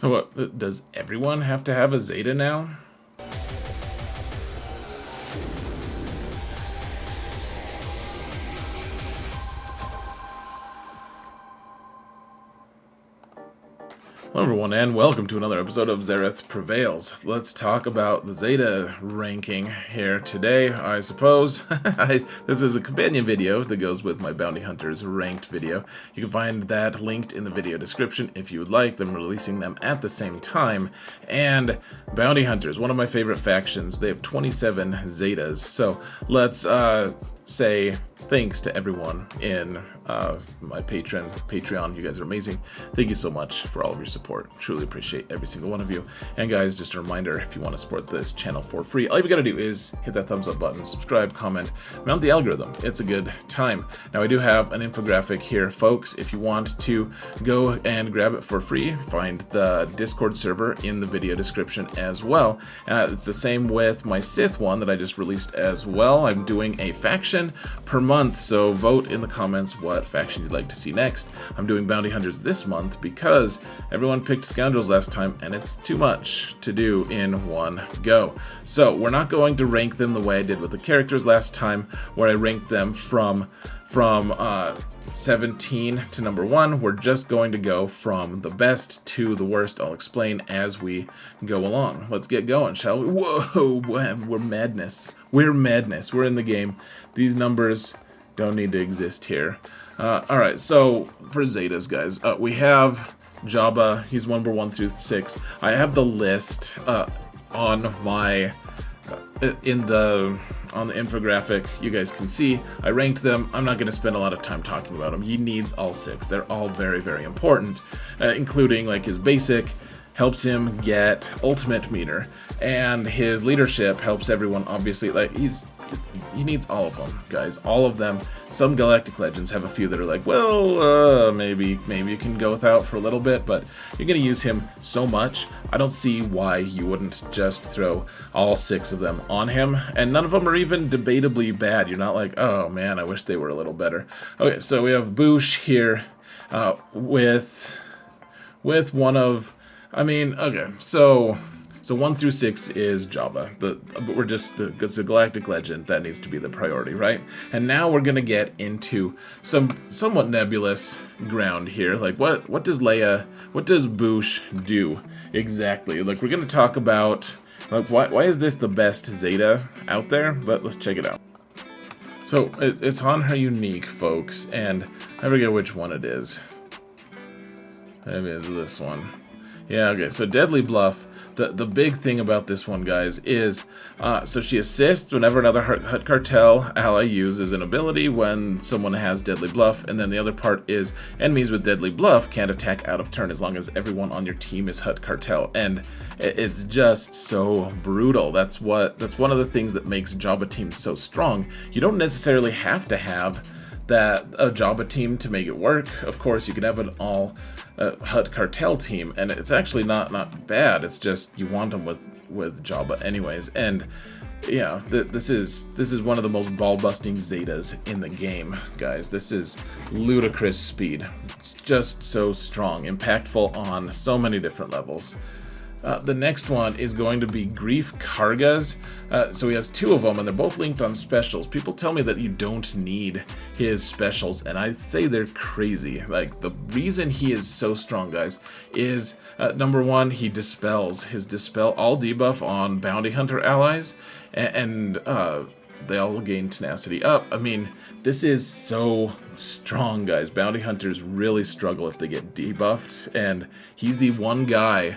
What, does everyone have to have a Zeta now? Hello everyone, and welcome to another episode of Zetas Prevails. Let's talk about the Zeta ranking here today, I suppose. This is a companion video that goes with my Bounty Hunters ranked video. You can find that linked in the video description if you would like. I'm releasing them at the same time. And Bounty Hunters, one of my favorite factions. They have 27 Zetas. So let's say thanks to everyone in my Patreon. You guys are amazing. Thank you so much for all of your support. Truly appreciate every single one of you. And guys, just a reminder, if you want to support this channel for free, all you gotta do is hit that thumbs up button, subscribe, comment, mount the algorithm. It's a good time. Now, I do have an infographic here, folks. If you want to go and grab it for free, find the Discord server in the video description as well. It's the same with my Sith one that I just released as well. I'm doing a faction per month, so vote in the comments what faction you'd like to see next. I'm doing Bounty Hunters this month because everyone picked Scoundrels last time, and it's too much to do in one go. So we're not going to rank them the way I did with the characters last time, where I ranked them from 17 to number 1. We're just going to go from the best to the worst. I'll explain as we go along. Let's get going, shall we? Whoa, we're madness. We're madness. We're in the game. These numbers don't need to exist here. Alright, so for Zetas, guys, we have Jabba. He's number 1 through 6. I have the list on my on the infographic. You guys can see I ranked them. I'm not going to spend a lot of time talking about them. He needs all 6. They're all very, very important, including like his basic helps him get ultimate meter, and his leadership helps everyone. Obviously, like he needs all of them, guys, all of them. Some Galactic Legends have a few that are like, well, maybe you can go without for a little bit, but you're gonna use him so much. I don't see why you wouldn't just throw all 6 of them on him, and none of them are even debatably bad. You're not like, oh man, I wish they were a little better. Okay, so we have Boosh here with one of, okay, so 1 through 6 is Jabba. It's a Galactic Legend that needs to be the priority, right? And now we're gonna get into some somewhat nebulous ground here. Like, what does Boosh do exactly? Like, we're gonna talk about, like, why is this the best Zeta out there? Let's check it out. So it's on her unique, folks, and I forget which one it is. Maybe it's this one. Yeah, okay, so Deadly Bluff. The big thing about this one, guys, is so she assists whenever another Hut Cartel ally uses an ability when someone has Deadly Bluff, and then the other part is enemies with Deadly Bluff can't attack out of turn as long as everyone on your team is Hut Cartel, and it's just so brutal. That's one of the things that makes Jabba teams so strong. You don't necessarily have to have a Jabba team to make it work. Of course, you can have an all Hut Cartel team, and it's actually not bad. It's just you want them with Jabba anyways. And yeah, this is one of the most ball-busting Zetas in the game, guys. This is ludicrous speed. It's just so strong, impactful on so many different levels. The next one is going to be Grief Kargas. So he has 2 of them, and they're both linked on specials. People tell me that you don't need his specials, and I say they're crazy. Like, the reason he is so strong, guys, is number 1, he dispels. His dispel all debuff on bounty hunter allies, and they all gain tenacity up. I mean, this is so strong, guys. Bounty hunters really struggle if they get debuffed, and he's the one guy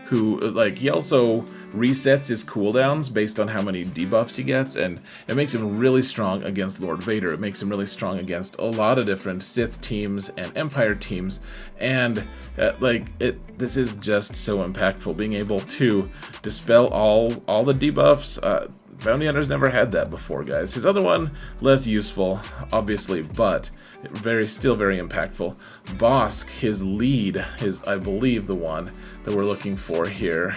who, like, he also resets his cooldowns based on how many debuffs he gets, and it makes him really strong against Lord Vader. It makes him really strong against a lot of different Sith teams and Empire teams, and this is just so impactful, being able to dispel all the debuffs. Bounty Hunters never had that before, guys. His other one, less useful, obviously, but still very impactful. Bosk, his lead, I believe the one that we're looking for here.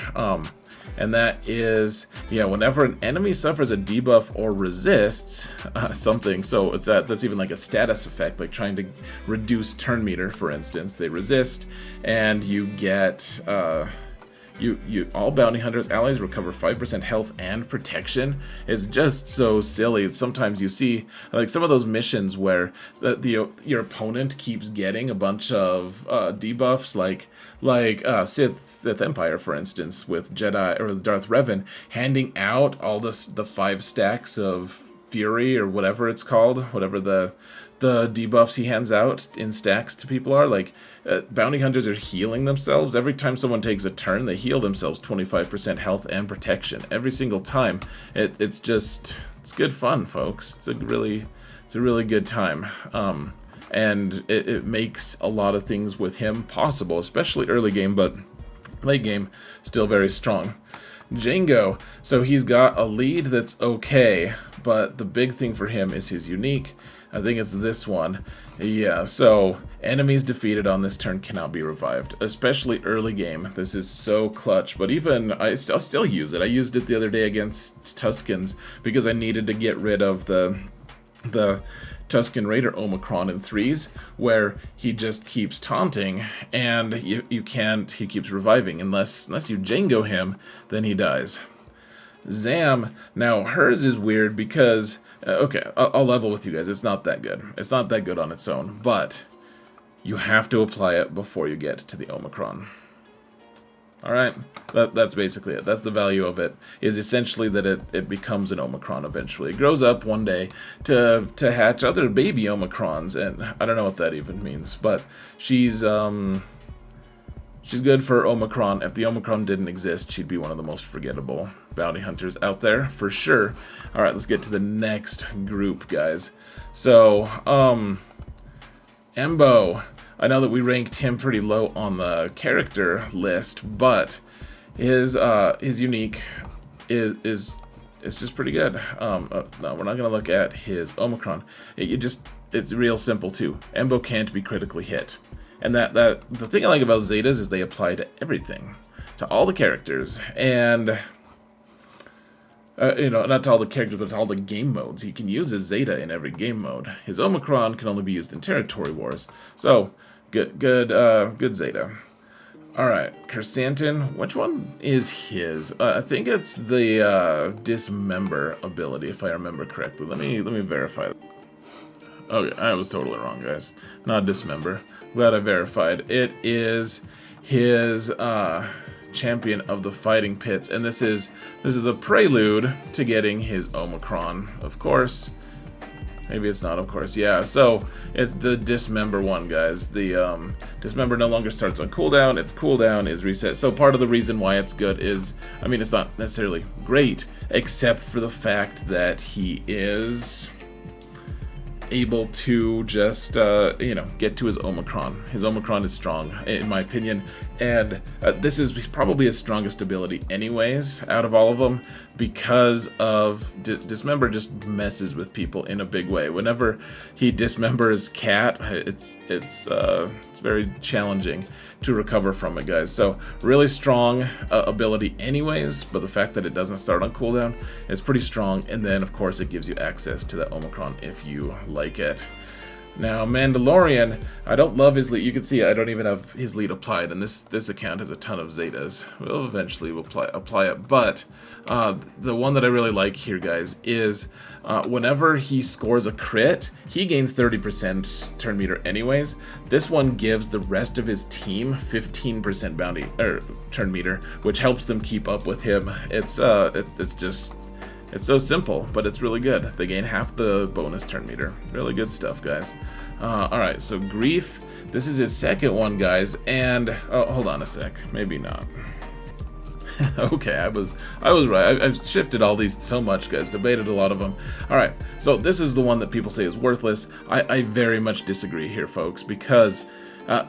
and that is, yeah, whenever an enemy suffers a debuff or resists something, so that's even like a status effect, like trying to reduce turn meter, for instance. They resist, and you get all bounty hunters allies recover 5% health and protection. It's just so silly. Sometimes you see like some of those missions where your opponent keeps getting a bunch of debuffs, like Sith Empire, for instance, with Jedi or Darth Revan handing out all the 5 stacks of Fury or whatever it's called, whatever the debuffs he hands out in stacks to people are. Like, bounty hunters are healing themselves. Every time someone takes a turn, they heal themselves 25% health and protection. Every single time. It's good fun, folks. It's a really good time. And it makes a lot of things with him possible, especially early game, but late game, still very strong. Django, so he's got a lead that's okay, but the big thing for him is his unique. I think it's this one. Yeah, so enemies defeated on this turn cannot be revived, especially early game. This is so clutch, but even I'll still use it. I used it the other day against Tuskens because I needed to get rid of the Tusken Raider Omicron in 3s, where he just keeps taunting, and you can't, he keeps reviving. Unless you Django him, then he dies. Zam, now hers is weird because, okay, I'll level with you guys, it's not that good. It's not that good on its own, but you have to apply it before you get to the Omicron. Alright, that's basically it. That's the value of it, is essentially that it becomes an Omicron eventually. It grows up one day to hatch other baby Omicrons, and I don't know what that even means, but she's good for Omicron. If the Omicron didn't exist, she'd be one of the most forgettable bounty hunters out there, for sure. Alright, let's get to the next group, guys. So, Embo. I know that we ranked him pretty low on the character list, but his unique is just pretty good. No, we're not gonna look at his Omicron. It's real simple too. Embo can't be critically hit, and that the thing I like about Zetas is they apply to everything, to all the characters, and not to all the characters, but to all the game modes. He can use his Zeta in every game mode. His Omicron can only be used in territory wars. So, good Zeta. Alright, chrysanth, which one is his? I think it's the dismember ability, if I remember correctly. Let me verify. Okay, I was totally wrong, guys. Not dismember. Glad I verified. It is his champion of the fighting pits, and this is the prelude to getting his Omicron, of course. Maybe it's not, of course. Yeah, so it's the dismember one, guys. The dismember no longer starts on cooldown. Its cooldown is reset. So part of the reason why it's good is, I mean, it's not necessarily great, except for the fact that he is able to just, get to his Omicron. His Omicron is strong, in my opinion, and this is probably his strongest ability anyways, out of all of them, because of Dismember just messes with people in a big way. Whenever he dismembers Cat, it's very challenging to recover from it, guys. So, really strong ability anyways, but the fact that it doesn't start on cooldown is pretty strong, and then, of course, it gives you access to the Omicron if you like it. Now, Mandalorian, I don't love his lead. You can see I don't even have his lead applied, and this account has a ton of Zetas. We'll eventually apply it, but the one that I really like here, guys, is whenever he scores a crit, he gains 30% turn meter anyways. This one gives the rest of his team 15% bounty or turn meter, which helps them keep up with him. It's so simple, but it's really good. They gain half the bonus turn meter. Really good stuff, guys. Alright, so Grief. This is his second one, guys, and... Oh, hold on a sec. Maybe not. Okay, I was right. I've shifted all these so much, guys. Debated a lot of them. Alright, so this is the one that people say is worthless. I very much disagree here, folks, because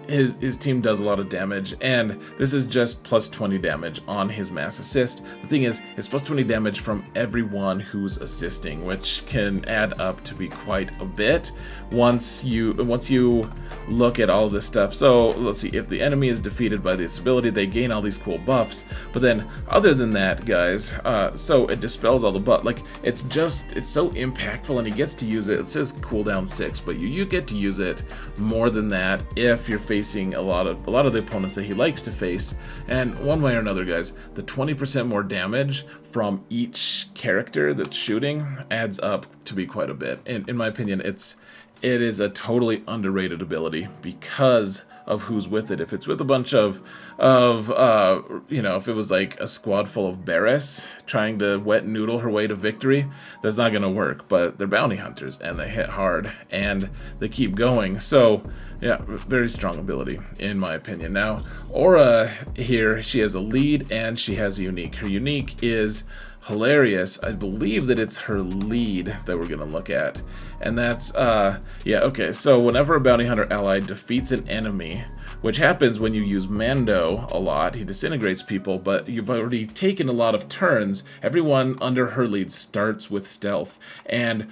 his team does a lot of damage, and this is just plus 20 damage on his mass assist. The thing is, it's plus 20 damage from everyone who's assisting, which can add up to be quite a bit once you look at all this stuff. So let's see, if the enemy is defeated by this ability, they gain all these cool buffs. But then other than that, guys, so it dispels all the buff. Like, it's so impactful, and he gets to use it. It says cooldown 6, but you get to use it more than that if you're facing a lot of the opponents that he likes to face. And one way or another, guys, the 20% more damage from each character that's shooting adds up to be quite a bit. And in my opinion, it is a totally underrated ability because of who's with it. If it's with a bunch of if it was like a squad full of Barris trying to wet noodle her way to victory, that's not gonna work. But they're bounty hunters, and they hit hard, and they keep going. So yeah, very strong ability in my opinion. Now, Aura here, she has a lead and she has a unique. Her unique is hilarious. I believe that it's her lead that we're gonna look at, and that's okay. So whenever a bounty hunter ally defeats an enemy, which happens when you use Mando a lot, he disintegrates people, but you've already taken a lot of turns. Everyone under her lead starts with stealth, and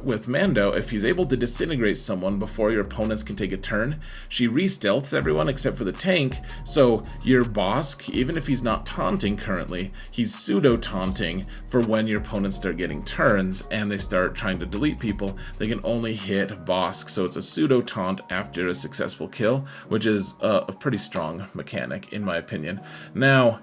with Mando, if he's able to disintegrate someone before your opponents can take a turn, she re-stealths everyone except for the tank. So your Bosk, even if he's not taunting currently, he's pseudo-taunting for when your opponents start getting turns and they start trying to delete people. They can only hit Bosk, so it's a pseudo-taunt after a successful kill, which is a pretty strong mechanic in my opinion. Now,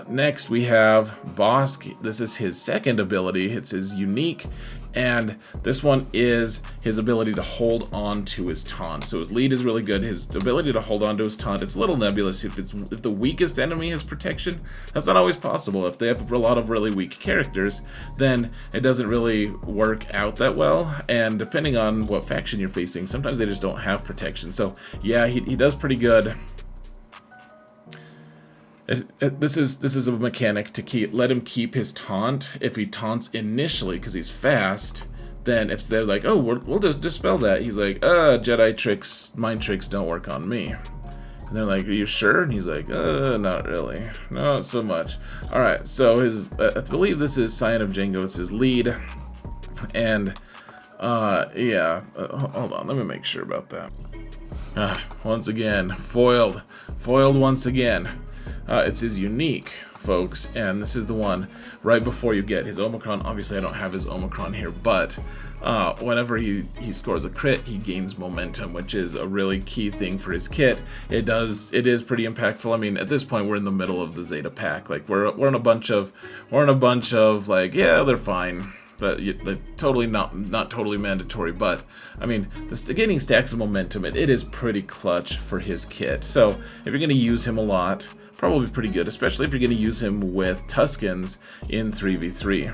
next we have Bosk. This is his second ability. It's his unique, and this one is his ability to hold on to his taunt. So his lead is really good. His ability to hold on to his taunt, it's a little nebulous. If the weakest enemy has protection, that's not always possible. If they have a lot of really weak characters, then it doesn't really work out that well. And depending on what faction you're facing, sometimes they just don't have protection. So yeah, he does pretty good. This is a mechanic to let him keep his taunt. If he taunts initially because he's fast, then if they're like, oh, we'll just dispel that, he's like, Jedi tricks, mind tricks don't work on me. And they're like, are you sure? And he's like, not really, not so much. All right, so I believe this is Scion of Django. It's his lead, and hold on, let me make sure about that. Once again, foiled once again. It's his unique, folks, and this is the one right before you get his Omicron. Obviously, I don't have his Omicron here, but whenever he scores a crit, he gains momentum, which is a really key thing for his kit. It is pretty impactful. I mean, at this point, we're in the middle of the Zeta pack. Like we're in a bunch of like, yeah, they're fine. But totally not totally mandatory, but I mean, getting stacks of momentum, it is pretty clutch for his kit. So if you're going to use him a lot, probably pretty good, especially if you're going to use him with Tuskens in 3v3.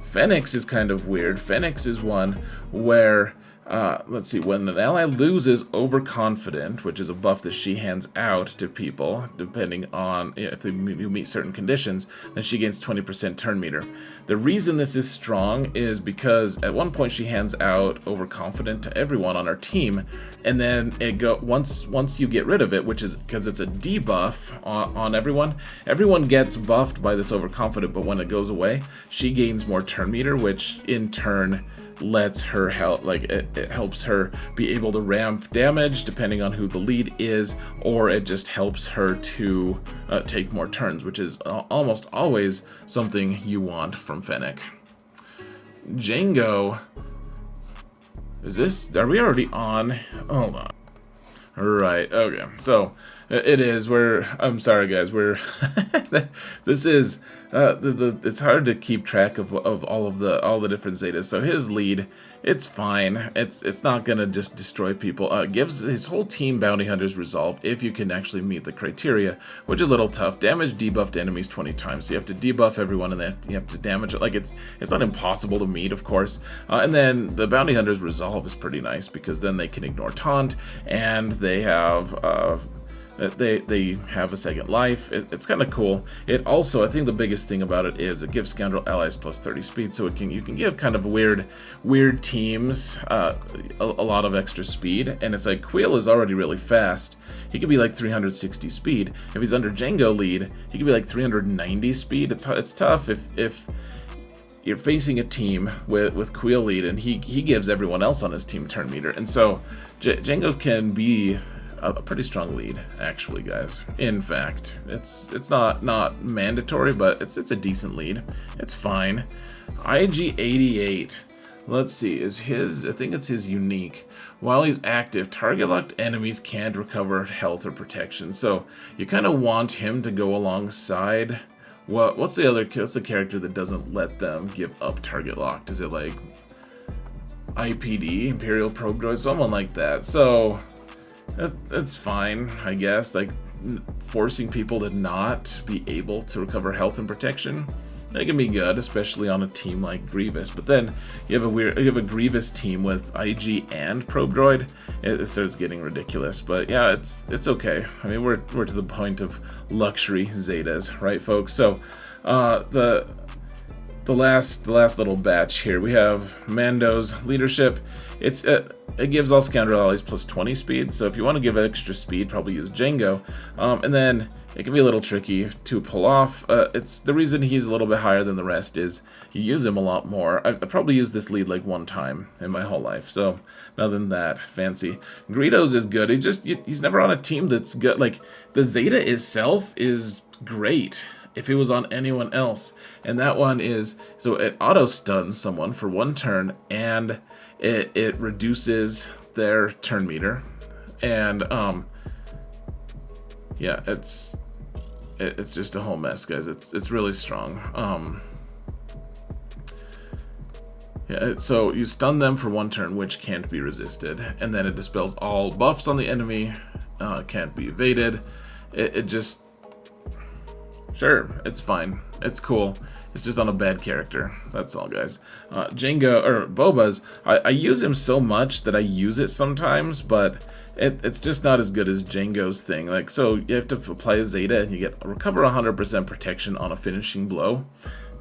Fennec is kind of weird. Fennec is one where let's see, when an ally loses Overconfident, which is a buff that she hands out to people, depending on if you meet certain conditions, then she gains 20% turn meter. The reason this is strong is because at one point she hands out Overconfident to everyone on our team, and then once you get rid of it, which is because it's a debuff on everyone gets buffed by this Overconfident, but when it goes away, she gains more turn meter, which in turn lets her help, like it helps her be able to ramp damage depending on who the lead is, or it just helps her to take more turns, which is almost always something you want from Fennec. Django, are we already on? Hold on. Right, okay, so it is, I'm sorry guys, this is, it's hard to keep track of all the different Zetas. So his lead, it's fine, it's not gonna just destroy people. Gives his whole team bounty hunters resolve if you can actually meet the criteria, which is a little tough. Damage debuffed enemies 20 times, so you have to debuff everyone and then you have to damage it. Like it's not impossible to meet, of course. And then the bounty hunters resolve is pretty nice because then they can ignore taunt, and they have They have a second life. It's kind of cool. It also, I think the biggest thing about it is it gives Scoundrel allies plus 30 speed, so you can give kind of weird teams a lot of extra speed. And it's like Quill is already really fast. He could be like 360 speed. If he's under Django lead, he could be like 390 speed. It's tough if you're facing a team with Quill lead, and he gives everyone else on his team turn meter, and so Django can be a pretty strong lead, actually, guys. In fact, it's not mandatory, but it's a decent lead. It's fine. IG-88. Let's see, I think it's his unique. While he's active, target locked enemies can't recover health or protection. So you kind of want him to go alongside. What's the character that doesn't let them give up target locked? Is it like IPD, Imperial Probe Droid, someone like that? So that's fine, I guess. Like forcing people to not be able to recover health and protection, that can be good, especially on a team like Grievous. But then you have a Grievous team with IG and Probe Droid. It starts getting ridiculous. But yeah, it's okay. I mean, we're to the point of luxury Zetas, right, folks? So the last little batch here, we have Mando's leadership. It gives all Scoundrel allies plus 20 speed. So if you want to give extra speed, probably use Django. And then it can be a little tricky to pull off. It's the reason he's a little bit higher than the rest is you use him a lot more. I probably used this lead like one time in my whole life, so nothing that fancy. Greedos is good. He's never on a team that's good. Like the Zeta itself is great if it was on anyone else, and that one is so it auto stuns someone for one turn, and it reduces their turn meter, and yeah, it's just a whole mess, guys. It's really strong. Yeah, so you stun them for one turn, which can't be resisted, and then it dispels all buffs on the enemy. Can't be evaded. It just sure, it's fine. It's cool. It's just on a bad character. That's all, guys. Django or Boba's. I use him so much that I use it sometimes, but it's just not as good as Django's thing. Like, so you have to apply a Zeta and you get recover 100% protection on a finishing blow.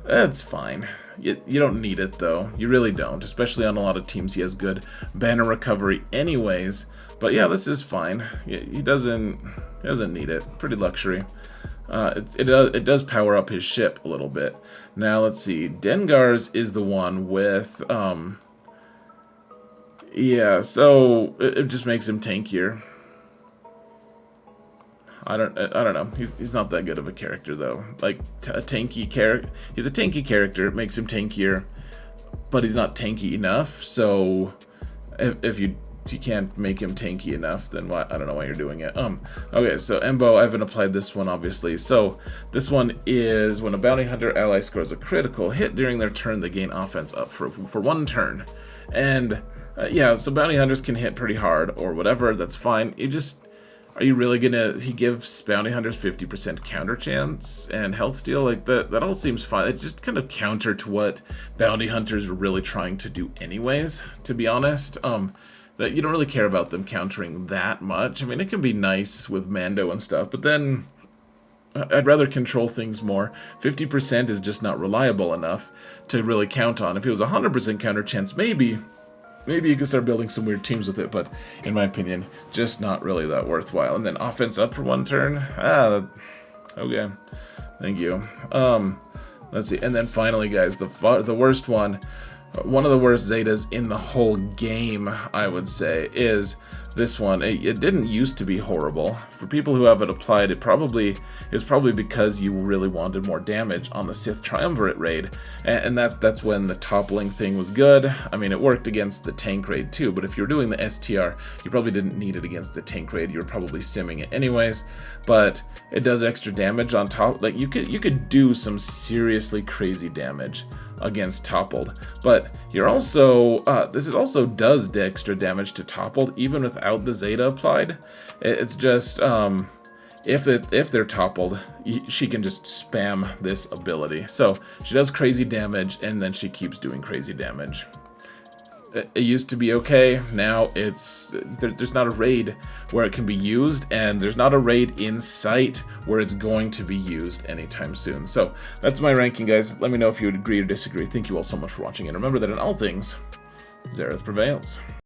That's fine. You don't need it though. You really don't, especially on a lot of teams. He has good banner recovery anyways. But yeah, this is fine. He doesn't need it. Pretty luxury. It does power up his ship a little bit. Now let's see. Dengar's is the one with yeah, so it just makes him tankier. I don't know. He's not that good of a character though. Like he's a tanky character. It makes him tankier, but he's not tanky enough. So if you can't make him tanky enough, then why? I don't know why you're doing it. Okay, so Embo, I haven't applied this one obviously. So this one is when a bounty hunter ally scores a critical hit during their turn, they gain offense up for one turn, and yeah, so bounty hunters can hit pretty hard or whatever. That's fine. Are you really gonna? He gives bounty hunters 50% counter chance and health steal, like that. That all seems fine. It's just kind of counter to what bounty hunters are really trying to do, anyways. To be honest, that you don't really care about them countering that much. I mean, it can be nice with Mando and stuff, but then I'd rather control things more. 50% is just not reliable enough to really count on. If it was 100% counter chance, maybe you could start building some weird teams with it, but in my opinion, just not really that worthwhile. And then offense up for one turn. Okay. Thank you. Let's see. And then finally, guys, the worst one. One of the worst Zetas in the whole game, I would say, is this one. It didn't used to be horrible. For people who have it applied, it was probably because you really wanted more damage on the Sith Triumvirate raid, and that's when the toppling thing was good. I mean, it worked against the tank raid too, but if you're doing the STR, you probably didn't need it against the tank raid. You were probably simming it anyways, but it does extra damage on top. Like you could do some seriously crazy damage against toppled, but you're also this is also does extra damage to toppled even without the Zeta applied. It's just if they're toppled, she can just spam this ability. So she does crazy damage and then she keeps doing crazy damage. It used to be okay. Now there's not a raid where it can be used, and there's not a raid in sight where it's going to be used anytime soon. So that's my ranking, guys. Let me know if you would agree or disagree. Thank you all so much for watching, and remember that in all things, Zereth prevails.